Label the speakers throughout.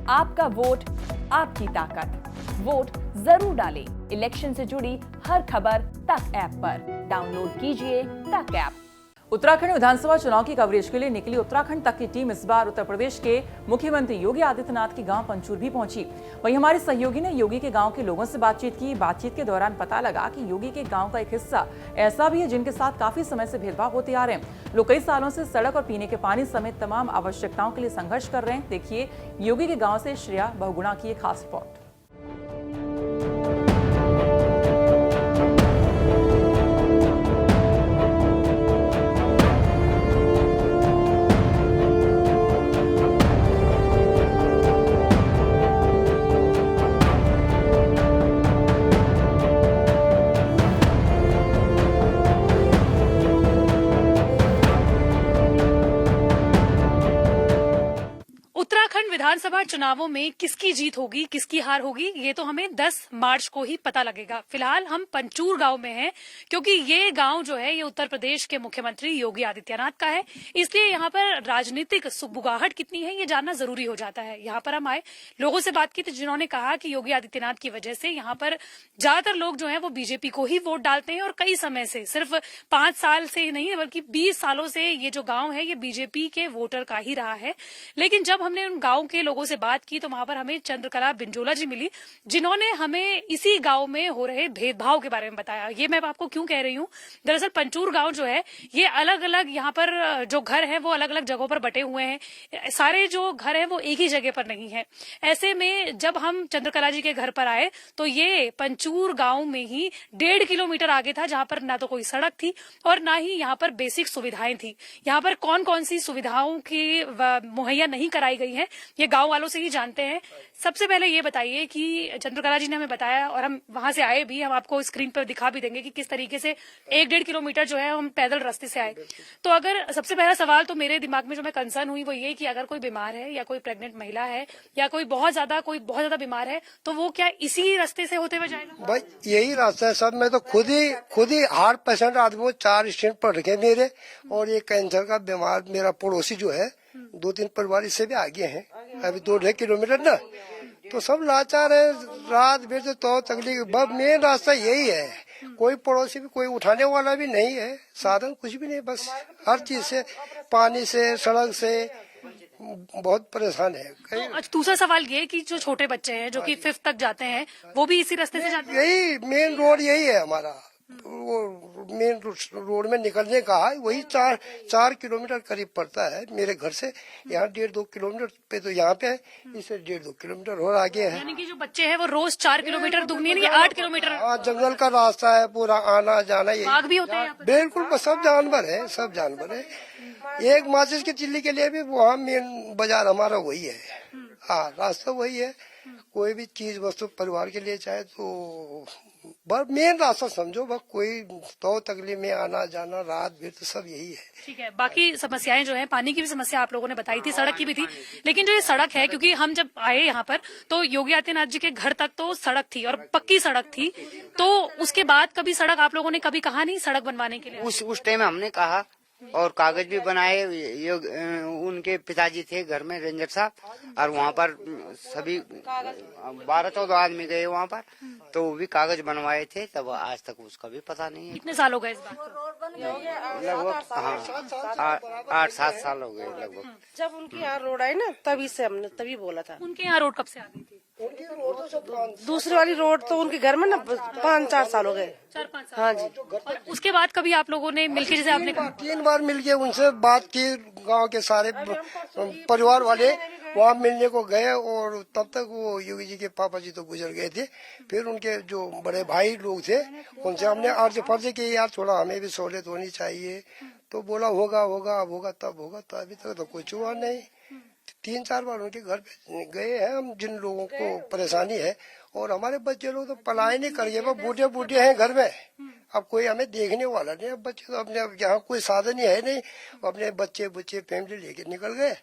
Speaker 1: आपका वोट, आपकी ताकत। वोट जरूर डालें। इलेक्शन से जुड़ी हर खबर तक ऐप पर डाउनलोड कीजिए तक ऐप।
Speaker 2: उत्तराखंड विधानसभा चुनाव की कवरेज के लिए निकली उत्तराखंड तक की टीम इस बार उत्तर प्रदेश के मुख्यमंत्री योगी आदित्यनाथ के गांव पंचूर भी पहुंची। वहीं हमारे सहयोगी ने योगी के गांव के लोगों से बातचीत की। बातचीत के दौरान पता लगा कि योगी के गांव का एक हिस्सा ऐसा भी है जिनके साथ काफी समय से भेदभाव होते आ रहे हैं। लोग कई सालों से सड़क और पीने के पानी समेत तमाम आवश्यकताओं के लिए संघर्ष कर रहे हैं। देखिए योगी के गाँव से श्रेया बहुगुणा की एक खास रिपोर्ट।
Speaker 3: उत्तराखंड विधानसभा चुनावों में किसकी जीत होगी, किसकी हार होगी, ये तो हमें 10 मार्च को ही पता लगेगा। फिलहाल हम पंचूर गांव में हैं, क्योंकि ये गांव जो है ये उत्तर प्रदेश के मुख्यमंत्री योगी आदित्यनाथ का है। इसलिए यहाँ पर राजनीतिक सुगबुगाहट कितनी है ये जानना जरूरी हो जाता है। यहाँ पर हम आए, लोगों से बात की तो जिन्होंने कहा कि योगी आदित्यनाथ की वजह से यहाँ पर ज्यादातर लोग जो है वो बीजेपी को ही वोट डालते हैं और कई समय से, सिर्फ 5 साल से नहीं बल्कि 20 सालों से ये जो गांव है ये बीजेपी के वोटर का ही रहा है। लेकिन जब हमने उन गांव के लोगों से बात की तो वहां पर हमें चंद्रकला बिंजोला जी मिली, जिन्होंने हमें इसी गांव में हो रहे भेदभाव के बारे में बताया। ये मैं आपको क्यों कह रही हूँ, दरअसल पंचूर गांव जो है ये अलग अलग यहाँ पर जो घर है वो अलग अलग जगहों पर बटे हुए हैं। सारे जो घर है वो एक ही जगह पर नहीं है। ऐसे में जब हम चंद्रकला जी के घर पर आए तो ये पंचूर गांव में ही 1.5 किलोमीटर आगे था, जहां पर ना तो कोई सड़क थी और ना ही यहाँ पर बेसिक सुविधाएं थी। यहाँ पर कौन कौन सी सुविधाओं की मुहैया नहीं कराई गई है ये गांव वालों से ही जानते हैं। सबसे पहले ये बताइए कि चंद्रकला जी ने हमें बताया और हम वहां से आए भी, हम आपको स्क्रीन पर दिखा भी देंगे कि किस तरीके से 1-1.5 किलोमीटर जो है हम पैदल रास्ते से आए। तो अगर सबसे पहला सवाल तो मेरे दिमाग में जो मैं कंसर्न हुई वो ये कि अगर कोई बीमार है या कोई प्रेग्नेंट महिला है या कोई बहुत ज्यादा बीमार है तो वो क्या इसी रास्ते से होते हुए जाएगा?
Speaker 4: भाई यही रास्ता है सर। मैं तो खुद ही हार्ट पेशेंट आदमी, 4 स्टेंट पड़ रखे मेरे, और ये कैंसर का बीमार मेरा पड़ोसी जो है 2-3 परिवार इससे भी आगे हैं, अभी 2-2.5 किलोमीटर ना, तो सब लाचार है। रात भर तो तकलीफ, बस मेन रास्ता यही है। कोई पड़ोसी भी कोई उठाने वाला भी नहीं है, साधन कुछ भी नहीं, बस हर चीज से, पानी से, सड़क से बहुत परेशान है।
Speaker 3: तो दूसरा सवाल ये कि जो छोटे बच्चे हैं जो कि 5th तक जाते हैं वो भी इसी रास्ते से जाते हैं?
Speaker 4: यही मेन रोड यही है हमारा। वो मेन रोड में निकलने का है, वही 4 किलोमीटर करीब पड़ता है मेरे घर से। यहाँ 1.5-2 किलोमीटर पे तो यहाँ पे है, इससे 1.5-2 किलोमीटर और आगे है।
Speaker 3: यानी कि जो बच्चे हैं वो रोज 4 किलोमीटर दूर, 8 किलोमीटर।
Speaker 4: हाँ, जंगल का रास्ता है पूरा, आना जाना। ये
Speaker 3: बाघ भी होते हैं?
Speaker 4: बिल्कुल, बस सब जानवर है, सब जानवर है। एक माचिस की तिल्ली के लिए भी वहाँ मेन बाजार हमारा वही है। हाँ, रास्ता वही है। कोई भी चीज वस्तु परिवार के लिए चाहे तो बस मेन रास्ता समझो, बस कोई तो तकलीफ में आना जाना रात भर तो सब यही है।
Speaker 3: ठीक है, बाकी समस्याएं जो है, पानी की भी समस्या आप लोगों ने बताई थी, सड़क की भी थी, लेकिन जो ये सड़क है, क्योंकि हम जब आए यहाँ पर तो योगी आदित्यनाथ जी के घर तक तो सड़क थी और पक्की सड़क थी, तो उसके बाद कभी सड़क आप लोगों ने कभी कहा नहीं सड़क बनवाने के लिए?
Speaker 5: उस टाइम हमने कहा और कागज भी बनाए। उनके पिताजी थे घर में, रेंजर साहब, और वहाँ पर सभी 12-14 आदमी गए वहाँ पर, तो वो भी कागज बनवाए थे। तब आज तक उसका भी पता नहीं है।
Speaker 3: कितने साल हो गए इस बात को?
Speaker 5: लगभग हाँ 8-7 साल हो गए लगभग।
Speaker 6: जब उनकी यहाँ रोड आई ना तभी से हमने तभी बोला था।
Speaker 3: उनके यहाँ रोड कब से आ गई थी?
Speaker 6: दूसरी वाली रोड तो उनके घर में ना 5-4 साल हो गए।
Speaker 3: 4-5 साल?
Speaker 6: हाँ जी।
Speaker 3: और उसके बाद कभी आप लोगों ने मिलकर, जैसे आपने कहा
Speaker 4: 3 बार मिलके उनसे बात की, गांव के सारे परिवार वाले वहाँ मिलने को गए, और तब तक वो योगी जी के पापा जी तो गुजर गए थे। फिर उनके जो बड़े भाई लोग थे उनसे हमने अर्ज फर्ज की, यार थोड़ा हमें भी सहूलियत होनी चाहिए। तो बोला होगा होगा, अब होगा तब होगा। तो अभी तक तो कुछ हुआ नहीं। 3-4 बार उनके घर पे गए हैं हम, जिन लोगों को परेशानी है। और हमारे बच्चे लोग तो पलायन ही कर गए, बूढ़े बूढ़े हैं घर में, अब कोई हमें देखने वाला नहीं। अब बच्चे तो अपने, यहाँ कोई साधन ही है नहीं, अपने बच्चे फैमिली लेके निकल गए।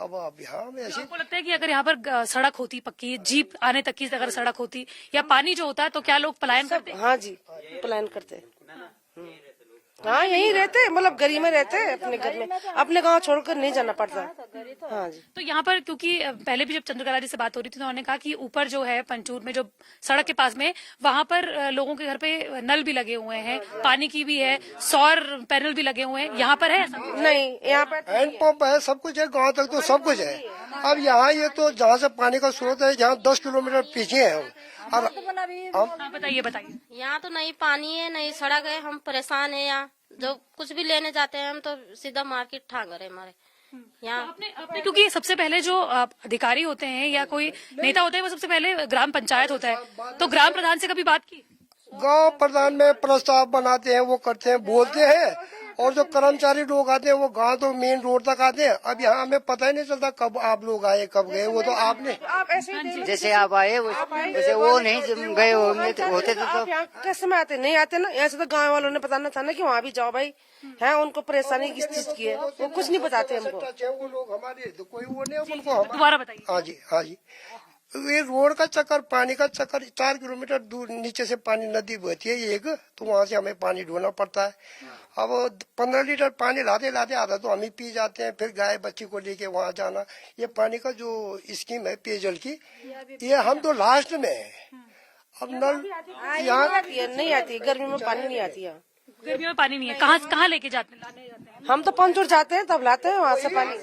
Speaker 4: अब यहाँ में ऐसे,
Speaker 3: आपको लगता है कि अगर यहाँ पर सड़क होती पक्की, जीप आने तक की अगर सड़क होती या पानी जो होता है, तो क्या लोग पलायन करते?
Speaker 6: हाँ जी, पलायन करते। हाँ यहीं रहते, मतलब गली में रहते हैं, अपने घर में, अपने गांव छोड़कर नहीं जाना पड़ता। हाँ जी।
Speaker 3: तो यहाँ पर क्योंकि पहले भी जब चंद्रकला जी से बात हो रही थी तो उन्होंने कहा कि ऊपर जो है पंचूर में जो सड़क के पास में वहां पर लोगों के घर पे नल भी लगे हुए हैं, पानी की भी है, सौर पैनल भी लगे हुए हैं। यहाँ पर है ऐसा?
Speaker 6: नहीं, यहाँ पर
Speaker 4: हैंड पंप है, सब कुछ है, गांव तक तो सब कुछ है। अब यहाँ ये तो जहाँ से पानी का स्रोत है, यहाँ 10 किलोमीटर पीछे है हम। और
Speaker 3: हाँ, बताइए।
Speaker 7: यहाँ तो नहीं पानी है, नहीं सड़क है, हम परेशान है। यहाँ जो कुछ भी लेने जाते हैं हम तो सीधा मार्केट ठाकर है हमारे यहाँ।
Speaker 3: आपने क्योंकि सबसे पहले जो अधिकारी होते हैं या कोई नेता होता है वो सबसे पहले ग्राम पंचायत होता है, तो ग्राम प्रधान से कभी बात की?
Speaker 4: गांव प्रधान में प्रस्ताव बनाते हैं, वो करते हैं, बोलते हैं, और जो कर्मचारी लोग आते हैं वो गांव तो मेन रोड तक आते हैं। अब यहाँ हमें पता ही नहीं चलता कब आप लोग आए कब गए, वो तो आपने
Speaker 5: जैसे आप आए वैसे वो नहीं गए होते तो
Speaker 6: आप यहाँ कैसे में आते, नहीं आते ना। ऐसे तो गांव वालों ने बताना था ना कि वहाँ भी जाओ भाई, है उनको परेशानी किस चीज की है, वो कुछ नहीं बताते हमको।
Speaker 4: वो लोग हमारे तो कोई वो नहीं, उनको
Speaker 3: दोबारा बताइए।
Speaker 4: हाँ जी, हाँ जी। ये रोड का चक्कर, पानी का चक्कर, 4 किलोमीटर दूर नीचे से पानी नदी बहती है एक, तो वहाँ से हमें पानी ढोना पड़ता है। अब 15 लीटर पानी लाते लाते आधा तो हम ही पी जाते हैं, फिर गाय बच्ची को लेके वहाँ जाना। ये पानी का जो स्कीम है पेयजल की, ये हम तो लास्ट में है। अब नल यहाँ
Speaker 6: नहीं आती, गर्मी में पानी नहीं आती है।
Speaker 3: गर्मी में पानी नहीं है, कहाँ लेके लाने जाते हैं?
Speaker 6: हम तो पंचूर जाते हैं तब लाते हैं वहाँ से पानी।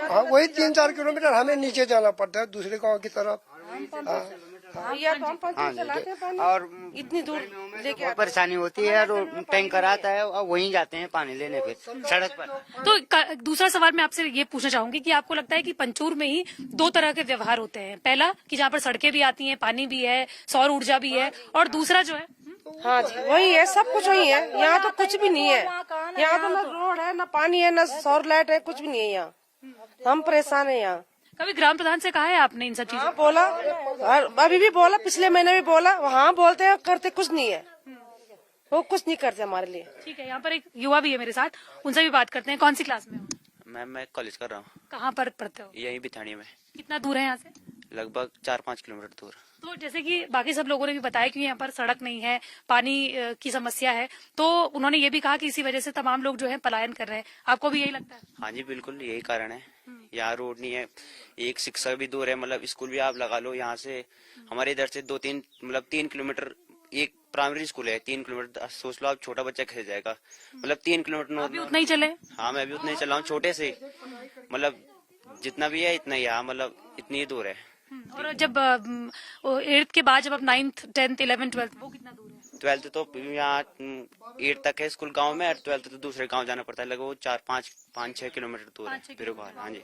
Speaker 4: हाँ, वही 3-4 किलोमीटर हमें नीचे जाना पड़ता है दूसरे गांव की तरफ।
Speaker 6: या तो हम पंचूर से लाते हैं पानी,
Speaker 5: और
Speaker 6: इतनी दूर लेके
Speaker 5: बहुत परेशानी होती है। और टैंकर आता है और वहीं जाते हैं पानी लेने, फिर सड़क पर।
Speaker 3: तो दूसरा सवाल मैं आपसे ये पूछना चाहूंगी कि आपको लगता है कि पंचूर में ही 2 तरह के व्यवहार होते हैं, पहला कि जहाँ पर सड़कें भी आती हैं, पानी भी है, सौर ऊर्जा भी है, और दूसरा जो है
Speaker 6: हाँ जी वही है, सब कुछ वही है। यहाँ तो कुछ भी नहीं है, यहाँ तो न रोड है, न पानी है, न सौर लाइट है, कुछ भी नहीं है यहाँ। हम परेशान है यहाँ।
Speaker 3: कभी ग्राम प्रधान से कहा है आपने इन सब चीजों?
Speaker 6: हाँ बोला, और अभी भी बोला, पिछले महीने भी बोला। हाँ बोलते हैं, करते कुछ नहीं है, वो कुछ नहीं करते हमारे लिए।
Speaker 3: ठीक है, यहाँ पर एक युवा भी है मेरे साथ, उनसे भी बात करते हैं। कौन सी क्लास में हो?
Speaker 8: मैम मैं कॉलेज कर रहा हूँ।
Speaker 3: कहाँ पर पढ़ते हो?
Speaker 8: यहीं बिथानी में।
Speaker 3: कितना दूर है यहाँ से?
Speaker 8: लगभग 4-5 किलोमीटर दूर।
Speaker 3: तो जैसे कि बाकी सब लोगों ने भी बताया कि यहाँ पर सड़क नहीं है, पानी की समस्या है, तो उन्होंने ये भी कहा कि इसी वजह से तमाम लोग जो है पलायन कर रहे हैं। आपको भी यही लगता है?
Speaker 8: हाँ जी बिल्कुल यही कारण है। यहाँ रोड नहीं है, एक शिक्षा भी दूर है, मतलब स्कूल भी आप लगा लो। यहाँ से हमारे इधर से 3 किलोमीटर एक प्राइमरी स्कूल है। 3 किलोमीटर सोच लो आप, छोटा बच्चा कैसे जाएगा, मतलब 3 किलोमीटर।
Speaker 3: अभी उतना ही चले?
Speaker 8: हाँ मैं भी उतना ही चला हूँ, छोटे से, मतलब जितना भी है इतना ही है, मतलब इतनी ही दूर है।
Speaker 3: और जब 8th के बाद जब आप 9th 10th 11th 12th वो कितना दूर है?
Speaker 8: 12th तो यहाँ 8 तक है स्कूल गांव में, और 12th तो दूसरे गांव जाना पड़ता है, लगभग 4-5-6 किलोमीटर दूर है फिर। हाँ जी।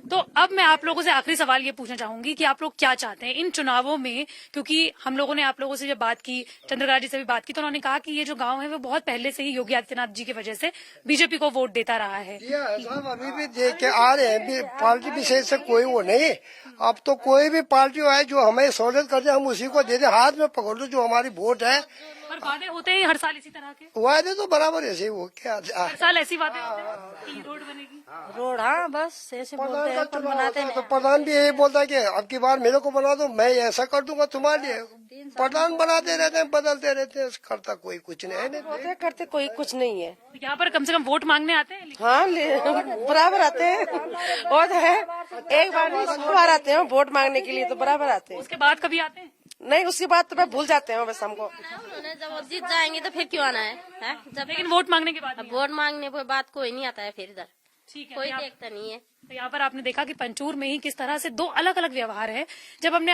Speaker 3: तो अब मैं आप लोगों से आखिरी सवाल ये पूछना चाहूंगी कि आप लोग क्या चाहते हैं इन चुनावों में, क्योंकि हम लोगों ने आप लोगों से जब बात की, चंद्रकला जी से भी बात की, तो उन्होंने कहा कि ये जो गांव है वो बहुत पहले से ही योगी आदित्यनाथ जी की वजह से बीजेपी को वोट देता रहा है।
Speaker 4: साहब अभी भी देख के आ रहे हैं, पार्टी विशेष से कोई वो नहीं। अब तो कोई भी पार्टी आए जो हमें सहूलियत कर दे, हम उसी को दे दे, हाथ में पकड़ लो जो हमारी वोट है।
Speaker 3: और वादे होते हैं हर साल इसी तरह के?
Speaker 4: वादे तो बराबर ऐसे ही, वो क्या
Speaker 3: हर साल ऐसी वादे होते हैं कि रोड बनेगी,
Speaker 6: रोड, हाँ बस ऐसे बोलते हैं, पर बनाते नहीं।
Speaker 4: तो प्रधान भी यही बोलता है कि अब की बार मेरे को बना दो, मैं ऐसा कर दूंगा तुम्हारे लिए। प्रधान बनाते रहते हैं, बदलते रहते हैं, करता कोई कुछ नहीं है।
Speaker 6: बोलते करते कोई कुछ नहीं है।
Speaker 3: तो यहाँ पर कम से कम वोट मांगने आते हैं?
Speaker 6: हाँ बराबर आते हैं, और है एक बार नहीं 100 बार आते हैं वोट मांगने के लिए, तो बराबर आते हैं।
Speaker 3: उसके बाद कभी आते हैं?
Speaker 6: नहीं, उसके बाद तो मैं भूल जाते हैं बस हमको।
Speaker 7: उन्होंने जब वो जीत जाएंगे तो फिर क्यों आना है? जब
Speaker 3: लेकिन वोट मांगने के बाद
Speaker 7: वोट मांगने के बाद कोई नहीं आता है फिर इधर,
Speaker 3: ठीक है।
Speaker 7: कोई देखता नहीं है।
Speaker 3: तो यहाँ पर आपने देखा कि पंचूर में ही किस तरह से 2 अलग अलग व्यवहार है। जब हम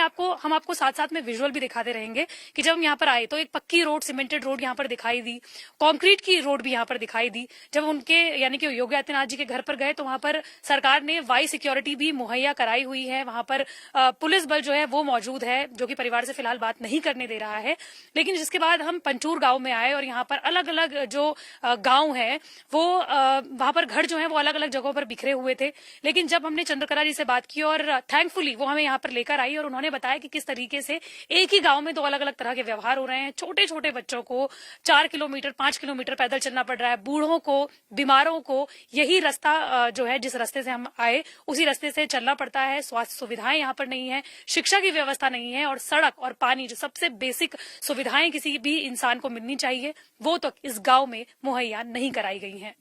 Speaker 3: आपको साथ साथ में विजुअल भी दिखाते रहेंगे कि जब हम यहाँ पर आए तो एक पक्की रोड, सीमेंटेड रोड यहाँ पर दिखाई दी, कंक्रीट की रोड भी यहाँ पर दिखाई दी। जब उनके यानी कि योगी आदित्यनाथ जी के घर पर गए तो वहां पर सरकार ने वाई सिक्योरिटी भी मुहैया कराई हुई है। वहां पर पुलिस बल जो है वो मौजूद है, जो कि परिवार से फिलहाल बात नहीं करने दे रहा है। लेकिन जिसके बाद हम पंचूर गाँव में आए और यहाँ पर अलग अलग जो गाँव है वो वहां पर घर जो है वो अलग अलग जगहों पर बिखरे हुए थे। लेकिन जब हमने चंद्रकला जी से बात की और थैंकफुली वो हमें यहाँ पर लेकर आई और उन्होंने बताया कि किस तरीके से एक ही गांव में दो अलग अलग तरह के व्यवहार हो रहे हैं। छोटे छोटे बच्चों को 4 किलोमीटर 5 किलोमीटर पैदल चलना पड़ रहा है, बूढ़ों को, बीमारों को यही रास्ता जो है जिस रास्ते से हम आए उसी रास्ते से चलना पड़ता है। स्वास्थ्य सुविधाएं यहाँ पर नहीं है, शिक्षा की व्यवस्था नहीं है और सड़क और पानी जो सबसे बेसिक सुविधाएं किसी भी इंसान को मिलनी चाहिए वो तो इस गांव में मुहैया नहीं कराई गई हैं।